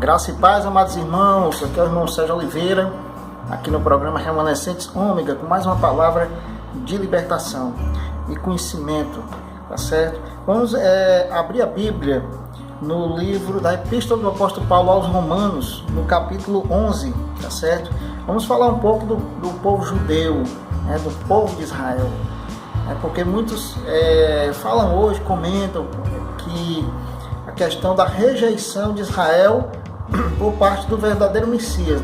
Graça e paz, amados irmãos. Aqui é o irmão Sérgio Oliveira, aqui no programa Remanescentes Ômega, com mais uma palavra de libertação e conhecimento, tá certo? Vamos abrir a Bíblia no livro da Epístola do Apóstolo Paulo aos Romanos, no capítulo 11, tá certo? Vamos falar um pouco do povo judeu, do povo de Israel, porque muitos falam hoje, comentam que a questão da rejeição de Israel por parte do verdadeiro Messias,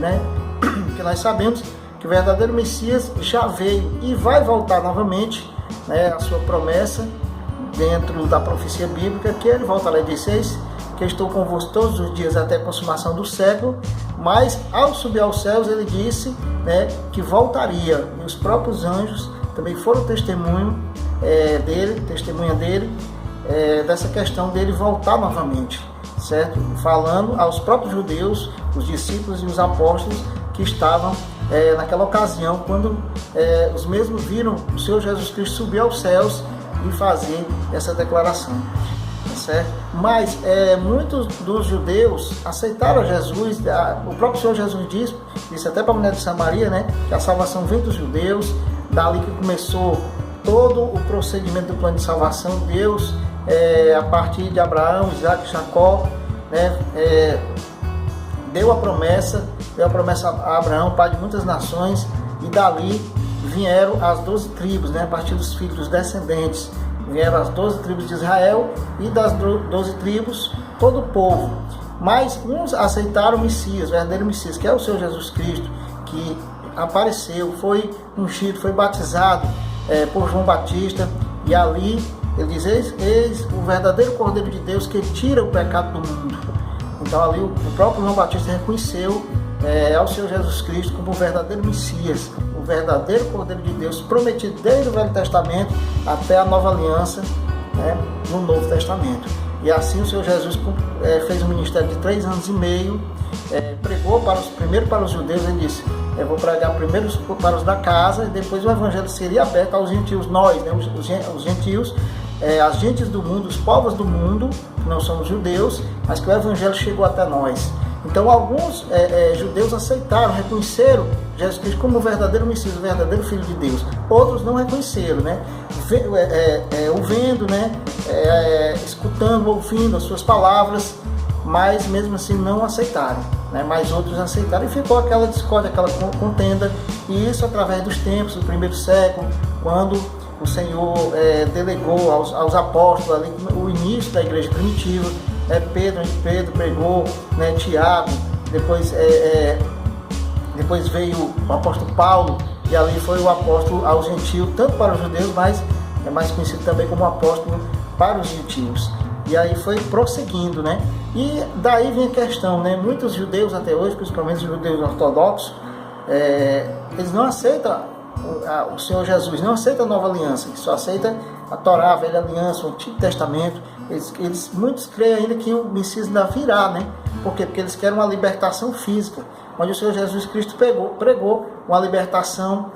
que nós sabemos que o verdadeiro Messias já veio e vai voltar novamente, a sua promessa dentro da profecia bíblica, que ele voltará e disse: que eu estou convosco todos os dias até a consumação do século. Mas ao subir aos céus ele disse que voltaria, e os próprios anjos também foram testemunha dele, dessa questão dele voltar novamente, certo? Falando aos próprios judeus, os discípulos e os apóstolos que estavam naquela ocasião, quando os mesmos viram o Senhor Jesus Cristo subir aos céus e fazer essa declaração, certo? Mas muitos dos judeus aceitaram Jesus. O próprio Senhor Jesus disse até para a mulher de Samaria, que a salvação vem dos judeus. Dali que começou todo o procedimento do plano de salvação. Deus, a partir de Abraão, Isaac e Jacó, deu a promessa a Abraão, pai de muitas nações, e dali vieram as 12 tribos, a partir dos filhos, dos descendentes, vieram as 12 tribos de Israel, e das 12 tribos, todo o povo. Mas uns aceitaram o Messias, o verdadeiro Messias, que é o Senhor Jesus Cristo, que apareceu, foi ungido, foi batizado por João Batista, e ali ele diz: eis o verdadeiro Cordeiro de Deus que tira o pecado do mundo. Então ali o próprio João Batista reconheceu ao Senhor Jesus Cristo como o verdadeiro Messias, o verdadeiro Cordeiro de Deus, prometido desde o Velho Testamento até a Nova Aliança, no Novo Testamento. E assim o Senhor Jesus fez um ministério de 3 anos e meio, pregou primeiro para os judeus. Ele disse: vou pregar primeiro para os da casa, e depois o evangelho seria aberto aos gentios, nós, os gentios, as gentes do mundo, os povos do mundo, que não somos judeus, mas que o evangelho chegou até nós. Então alguns judeus aceitaram, reconheceram Jesus Cristo como o verdadeiro Messias, o verdadeiro Filho de Deus. Outros não reconheceram, ouvindo, escutando, ouvindo as suas palavras, mas mesmo assim não aceitaram, mas outros aceitaram, e ficou aquela discórdia, aquela contenda. E isso através dos tempos do primeiro século, quando o Senhor delegou aos apóstolos ali, o início da igreja primitiva. Pedro pregou, Tiago, depois veio o apóstolo Paulo, e ali foi o apóstolo aos gentios, tanto para os judeus, mas é mais conhecido também como apóstolo para os gentios. E aí foi prosseguindo, E daí vem a questão, Muitos judeus até hoje, principalmente os judeus ortodoxos, eles não aceitam o Senhor Jesus, não aceitam a Nova Aliança, que só aceita a Torá, a Velha Aliança, o Antigo Testamento. Muitos creem ainda que o Messias ainda virá, Por quê? Porque eles querem uma libertação física, onde o Senhor Jesus Cristo pregou uma libertação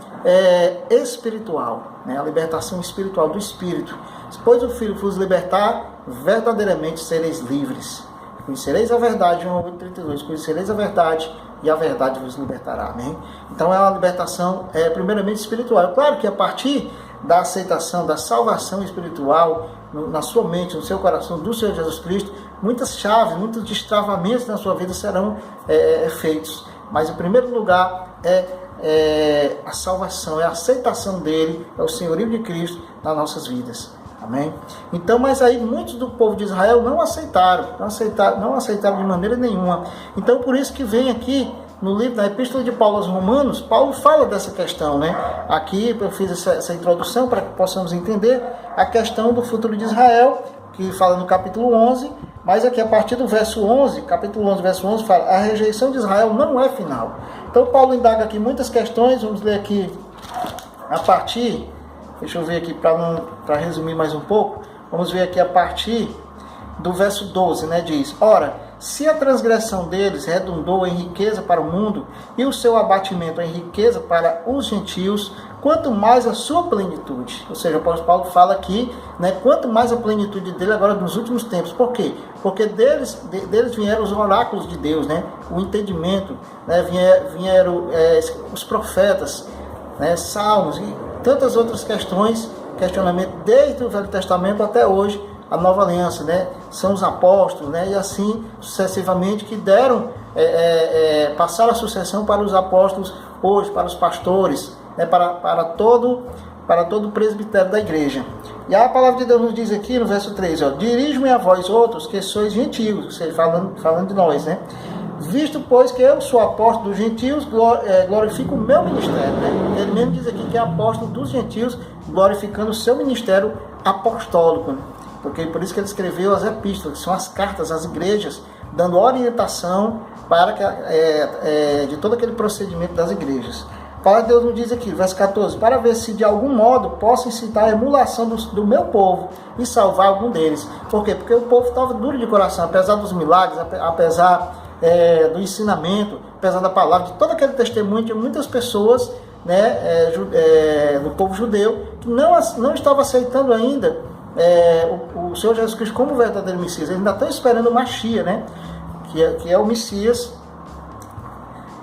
espiritual, a libertação espiritual do Espírito. Pois o Filho vos libertar, verdadeiramente sereis livres. Conhecereis a verdade, João 8,32, conhecereis a verdade, e a verdade vos libertará. Amém? Então é uma libertação primeiramente espiritual. Claro que a partir da aceitação, da salvação espiritual, na sua mente, no seu coração, do Senhor Jesus Cristo, muitas chaves, muitos destravamentos na sua vida serão feitos. Mas em primeiro lugar é a salvação, é a aceitação dele, é o senhorio de Cristo nas nossas vidas. Amém? Então, mas aí muitos do povo de Israel não aceitaram de maneira nenhuma. Então, por isso que vem aqui no livro da Epístola de Paulo aos Romanos, Paulo fala dessa questão, Aqui eu fiz essa introdução para que possamos entender a questão do futuro de Israel, que fala no capítulo 11, mas aqui a partir do verso 11, capítulo 11, verso 11, fala: a rejeição de Israel não é final. Então, Paulo indaga aqui muitas questões. Vamos ler aqui a partir... Deixa eu ver aqui para resumir mais um pouco. Vamos ver aqui a partir do verso 12, diz: ora, se a transgressão deles redundou em riqueza para o mundo, e o seu abatimento em riqueza para os gentios, quanto mais a sua plenitude. Ou seja, o apóstolo Paulo fala aqui, né, quanto mais a plenitude dele agora nos últimos tempos. Por quê? Porque deles vieram os oráculos de Deus, né, o entendimento, né, vieram os profetas, né, salmos e tantas outras questionamento desde o Velho Testamento até hoje, a Nova Aliança, né, são os apóstolos, né, e assim sucessivamente que deram, passaram a sucessão para os apóstolos hoje, para os pastores, né, para todo o presbitério da igreja. E a palavra de Deus nos diz aqui no verso 3, dirijo-me a vós outros que sois gentios, ou seja, falando de nós, né? Visto, pois, que eu sou apóstolo dos gentios, glorifico o meu ministério, né? Ele mesmo diz aqui que é apóstolo dos gentios, glorificando o seu ministério apostólico, né? Porque por isso que ele escreveu as epístolas, que são as cartas às igrejas, dando orientação para de todo aquele procedimento das igrejas. A palavra de Deus nos diz aqui, verso 14, para ver se de algum modo posso incitar a emulação do meu povo e salvar algum deles. Por quê? Porque o povo estava duro de coração, apesar dos milagres, apesar do ensinamento, apesar da palavra, de todo aquele testemunho de muitas pessoas, né, do povo judeu, que não estava aceitando ainda o Senhor Jesus Cristo como verdadeiro Messias. Eles ainda estão esperando o Mashiach, né, que é o Messias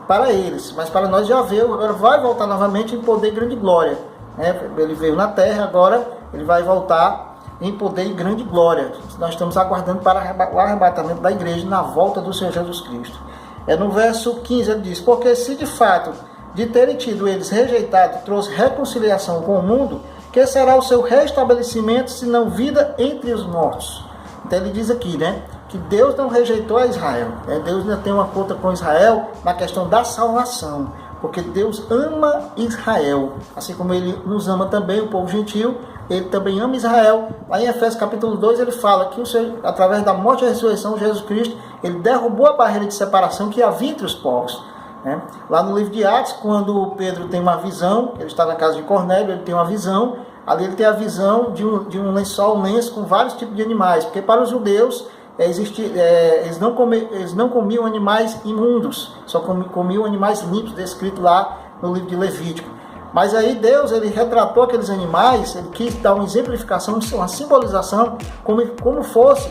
para eles, mas para nós já veio, agora vai voltar novamente em poder e grande glória, né? Ele veio na terra, agora ele vai voltar em poder e grande glória. Nós estamos aguardando para o arrebatamento da igreja na volta do Senhor Jesus Cristo. No verso 15 ele diz, porque se de fato de terem tido eles rejeitado trouxe reconciliação com o mundo, que será o seu restabelecimento, se não vida entre os mortos. Então ele diz aqui, né, que Deus não rejeitou a Israel. Deus ainda tem uma conta com Israel na questão da salvação, porque Deus ama Israel, assim como ele nos ama também, o povo gentil, ele também ama Israel. Lá em Efésios capítulo 2 ele fala que através da morte e ressurreição de Jesus Cristo, ele derrubou a barreira de separação que havia entre os povos. Lá no livro de Atos, quando Pedro tem uma visão, ele está na casa de Cornélio, ele tem uma visão, ali ele tem a visão de um lenço com vários tipos de animais, porque para os judeus eles não comiam animais imundos, só comiam animais limpos, descrito lá no livro de Levítico. Mas aí Deus, ele retratou aqueles animais, ele quis dar uma exemplificação, uma simbolização, como fosse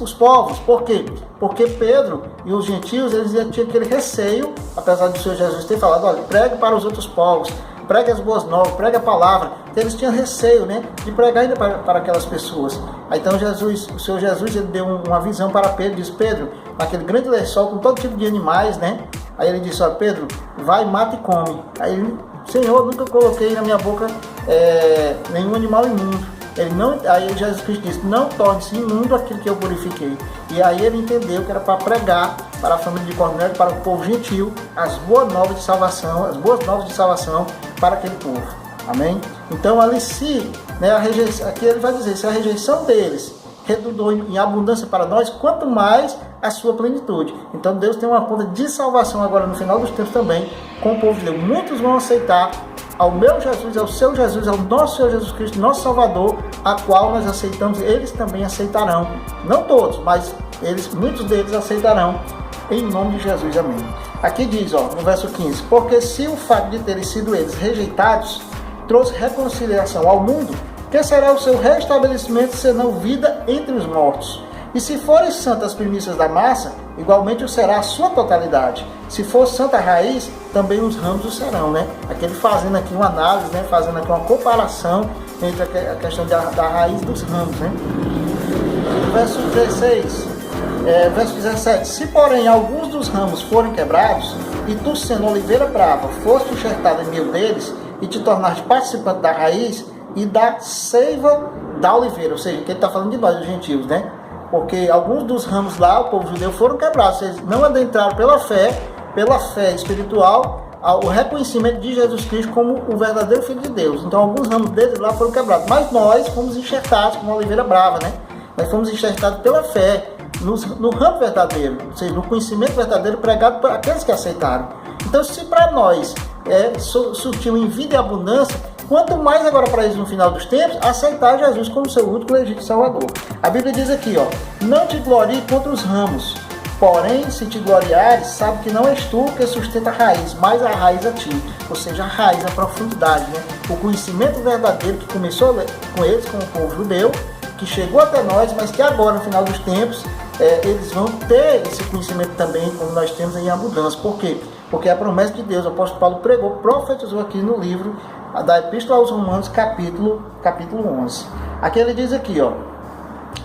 os povos. Por quê? Porque Pedro e os gentios, eles tinham aquele receio, apesar do Senhor Jesus ter falado, olha, pregue para os outros povos, pregue as boas novas, pregue a palavra. Então, eles tinham receio, né, de pregar ainda para aquelas pessoas. Aí, então o Senhor Jesus, ele deu uma visão para Pedro, disse, Pedro, naquele grande lençol com todo tipo de animais, né? Aí ele disse, ó, Pedro, vai, mata e come. Aí ele, Senhor, nunca coloquei na minha boca nenhum animal imundo. Aí Jesus Cristo disse, não torne-se imundo aquilo que eu purifiquei. E aí ele entendeu que era para pregar para a família de Cornélio, para o povo gentil, as boas novas de salvação para aquele povo. Amém? Então, ali aqui ele vai dizer, se a rejeição deles redundou em abundância para nós, quanto mais a sua plenitude. Então, Deus tem uma conta de salvação agora no final dos tempos também com o povo de Deus. Muitos vão aceitar ao meu Jesus, ao seu Jesus, ao nosso Senhor Jesus Cristo, nosso Salvador, a qual nós aceitamos, eles também aceitarão. Não todos, mas muitos deles aceitarão em nome de Jesus. Amém. Aqui diz, no verso 15, porque se o fato de terem sido eles rejeitados trouxe reconciliação ao mundo, que será o seu restabelecimento, senão vida entre os mortos? E se forem santas as primícias da massa, igualmente o será a sua totalidade. Se for santa a raiz, também os ramos o serão, né? Aqui ele fazendo aqui uma análise, né? Fazendo aqui uma comparação entre a questão da raiz dos ramos, né? Verso 16, verso 17. Se, porém, alguns dos ramos forem quebrados, e tu, sendo oliveira brava, foste enxertado em meio deles, e te tornaste participante da raiz e da seiva da oliveira. Ou seja, que ele está falando de nós, os gentios, né? Porque alguns dos ramos lá, o povo judeu, foram quebrados. Eles não adentraram pela fé espiritual, o reconhecimento de Jesus Cristo como o verdadeiro Filho de Deus. Então, alguns ramos deles lá foram quebrados. Mas nós fomos enxertados como uma oliveira brava, né? Nós fomos enxertados pela fé, no ramo verdadeiro, ou seja, no conhecimento verdadeiro pregado por aqueles que aceitaram. Então, se para nós surtiu em vida e abundância, quanto mais agora para eles no final dos tempos, aceitar Jesus como seu único legítimo Salvador. A Bíblia diz aqui, não te glorie contra os ramos, porém, se te gloriares, sabe que não és tu que sustenta a raiz, mas a raiz a ti. Ou seja, a raiz, a profundidade, né? O conhecimento verdadeiro que começou com eles, com o povo judeu, que chegou até nós, mas que agora, no final dos tempos, eles vão ter esse conhecimento também, como nós temos em abundância. Por quê? Porque a promessa de Deus, o apóstolo Paulo pregou, profetizou aqui no livro da Epístola aos Romanos, capítulo 11. Aqui ele diz aqui, ó,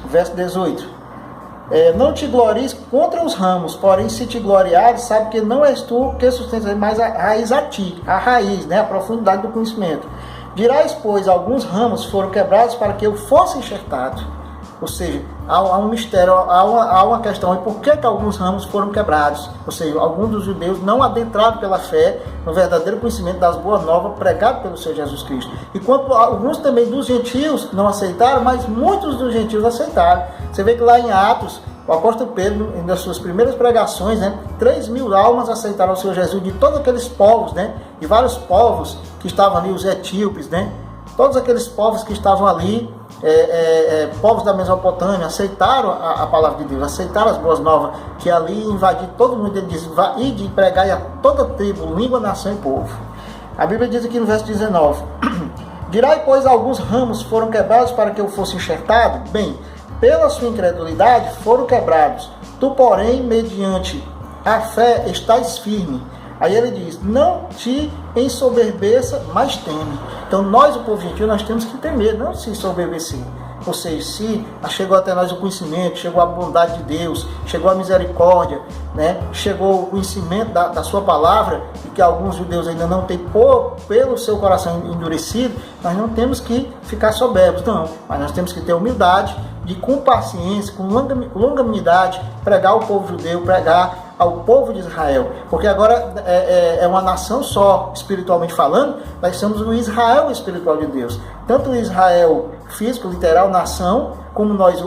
verso 18. Não te glories contra os ramos, porém se te gloriares, sabe que não és tu que sustenta, mas a raiz a ti, a raiz, né, a profundidade do conhecimento. Dirás, pois, alguns ramos foram quebrados para que eu fosse enxertado. Ou seja, há um mistério, há uma questão, e por que alguns ramos foram quebrados? Ou seja, alguns dos judeus não adentraram pela fé no verdadeiro conhecimento das boas novas pregado pelo Senhor Jesus Cristo. Enquanto alguns também dos gentios não aceitaram, mas muitos dos gentios aceitaram. Você vê que lá em Atos, o apóstolo Pedro, em das suas primeiras pregações, né, 3.000 almas aceitaram o Senhor Jesus de todos aqueles povos, né, de vários povos que estavam ali, os etíopes, né, todos aqueles povos que estavam ali, povos da Mesopotâmia, aceitaram a palavra de Deus, aceitaram as boas novas, que ali invadir todo mundo. Ele diz, e de pregar a toda tribo, língua, nação e povo. A Bíblia diz aqui no verso 19, Dirai, pois, alguns ramos foram quebrados para que eu fosse enxertado? Bem, pela sua incredulidade foram quebrados. Tu, porém, mediante a fé estás firme. Aí ele diz, não te ensoberbeça, mas teme. Então nós, o povo gentil, nós temos que temer, não se ensoberbecer. Ou seja, se chegou até nós o conhecimento, chegou a bondade de Deus, chegou a misericórdia, né? Chegou o conhecimento da sua palavra, e que alguns judeus ainda não têm pelo seu coração endurecido, nós não temos que ficar soberbos, não. Mas nós temos que ter humildade, de com paciência, com longanimidade, pregar ao povo judeu, pregar ao povo de Israel, porque agora é uma nação só, espiritualmente falando, nós somos o Israel espiritual de Deus, tanto o Israel físico, literal, nação, como nós,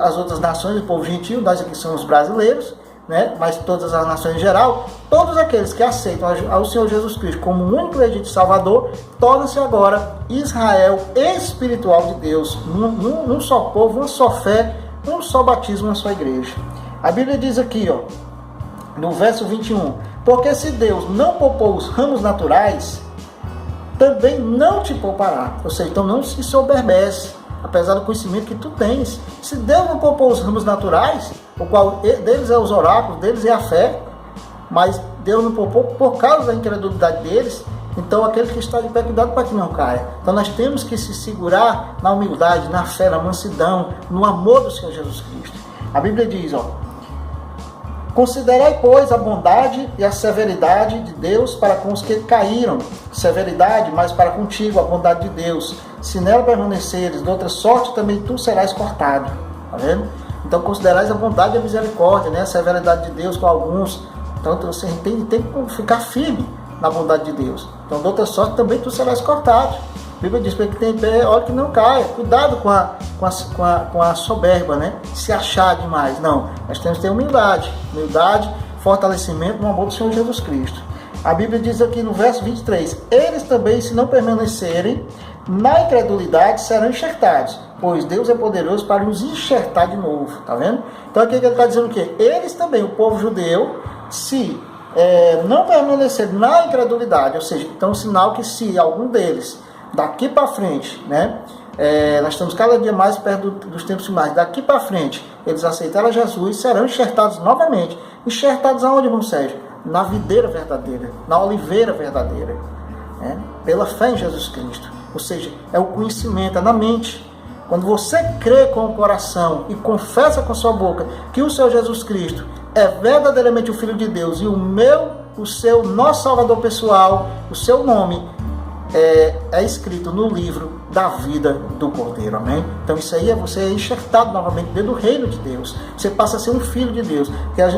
as outras nações, o povo gentil, nós aqui somos os brasileiros, né? Mas todas as nações em geral, todos aqueles que aceitam ao Senhor Jesus Cristo como o único legítimo Salvador, tornam-se agora Israel espiritual de Deus, num só povo, uma só fé, um só batismo, uma só igreja. A Bíblia diz aqui, ó, no verso 21, porque se Deus não poupou os ramos naturais, também não te poupará. Ou seja, então não se soberbece, apesar do conhecimento que tu tens. Se Deus não poupou os ramos naturais, o qual deles é os oráculos, deles é a fé, mas Deus não poupou por causa da incredulidade deles, então aquele que está de pé, cuidado para que não caia. Então nós temos que se segurar na humildade, na fé, na mansidão, no amor do Senhor Jesus Cristo. A Bíblia diz, ó, considerai, pois, a bondade e a severidade de Deus para com os que caíram. Severidade, mas para contigo a bondade de Deus. Se nela permaneceres, de outra sorte também tu serás cortado. Tá vendo? Então considerais a bondade e a misericórdia, né? A severidade de Deus com alguns. Então você tem que ficar firme na bondade de Deus. Então de outra sorte também tu serás cortado. A Bíblia diz para que tem pé, olha que não caia. Cuidado com a soberba, né? Se achar demais. Não, nós temos que ter humildade, fortalecimento no amor do Senhor Jesus Cristo. A Bíblia diz aqui no verso 23, eles também, se não permanecerem na incredulidade, serão enxertados, pois Deus é poderoso para os enxertar de novo. Tá vendo? Então aqui ele está dizendo o quê? Eles também, o povo judeu, se não permanecer na incredulidade, ou seja, então um sinal que se algum deles daqui para frente, né? Nós estamos cada dia mais perto dos tempos finais. Daqui para frente, eles aceitaram Jesus, serão enxertados novamente. Enxertados aonde, irmão Sérgio? Na videira verdadeira, na oliveira verdadeira, né? Pela fé em Jesus Cristo. Ou seja, é o conhecimento, é na mente. Quando você crê com o coração e confessa com a sua boca que o Senhor Jesus Cristo é verdadeiramente o Filho de Deus e nosso Salvador pessoal, o seu nome é escrito no livro da vida do Cordeiro, amém? Então isso aí você é enxertado novamente dentro do reino de Deus. Você passa a ser um filho de Deus.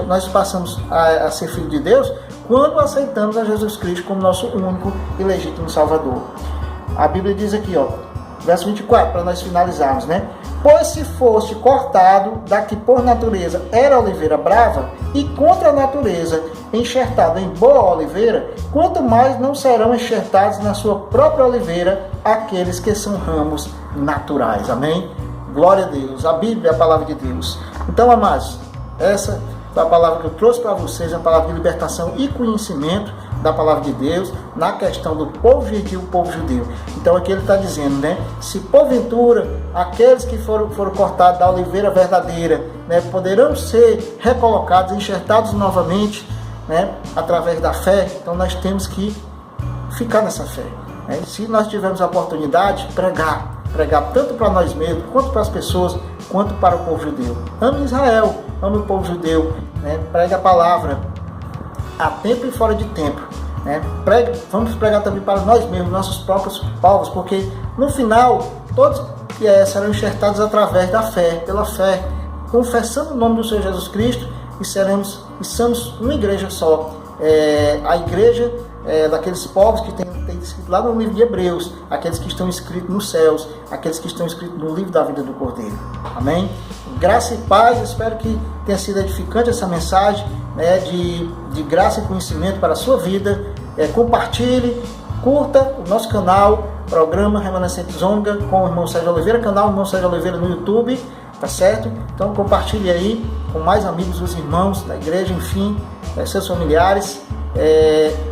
Nós passamos a ser filho de Deus quando aceitamos a Jesus Cristo como nosso único e legítimo Salvador. A Bíblia diz aqui, ó, verso 24, para nós finalizarmos, né? Pois se foste cortado da que por natureza era oliveira brava, e contra a natureza enxertado em boa oliveira, quanto mais não serão enxertados na sua própria oliveira aqueles que são ramos naturais. Amém? Glória a Deus. A Bíblia é a palavra de Deus. Então, amados, essa foi a palavra que eu trouxe para vocês, a palavra de libertação e conhecimento da palavra de Deus na questão do povo gentil e o povo judeu. Então aqui ele está dizendo, né, se porventura aqueles que foram cortados da oliveira verdadeira, né, poderão ser recolocados, enxertados novamente, né, através da fé, então nós temos que ficar nessa fé. Né? Se nós tivermos a oportunidade, pregar tanto para nós mesmos, quanto para as pessoas, quanto para o povo judeu. Ame Israel, ame o povo judeu, né? Pregue a palavra a tempo e fora de tempo. Né? Vamos pregar também para nós mesmos, nossos próprios povos, porque no final todos serão enxertados através da fé, pela fé, confessando o nome do Senhor Jesus Cristo e somos uma igreja só. A igreja daqueles povos que tem escrito lá no livro de Hebreus, aqueles que estão escritos nos céus, aqueles que estão escritos no livro da vida do Cordeiro. Amém? Graça e paz, espero que tenha sido edificante essa mensagem, né, de graça e conhecimento para a sua vida. Compartilhe, curta o nosso canal, programa Remanescentes Ômega com o irmão Sérgio Oliveira, canal irmão Sérgio Oliveira no YouTube, tá certo? Então compartilhe aí com mais amigos, os irmãos da igreja, enfim, seus familiares,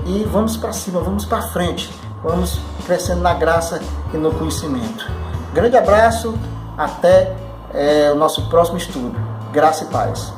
e vamos para cima, vamos para frente, vamos crescendo na graça e no conhecimento. Grande abraço, até o nosso próximo estudo. Graça e paz.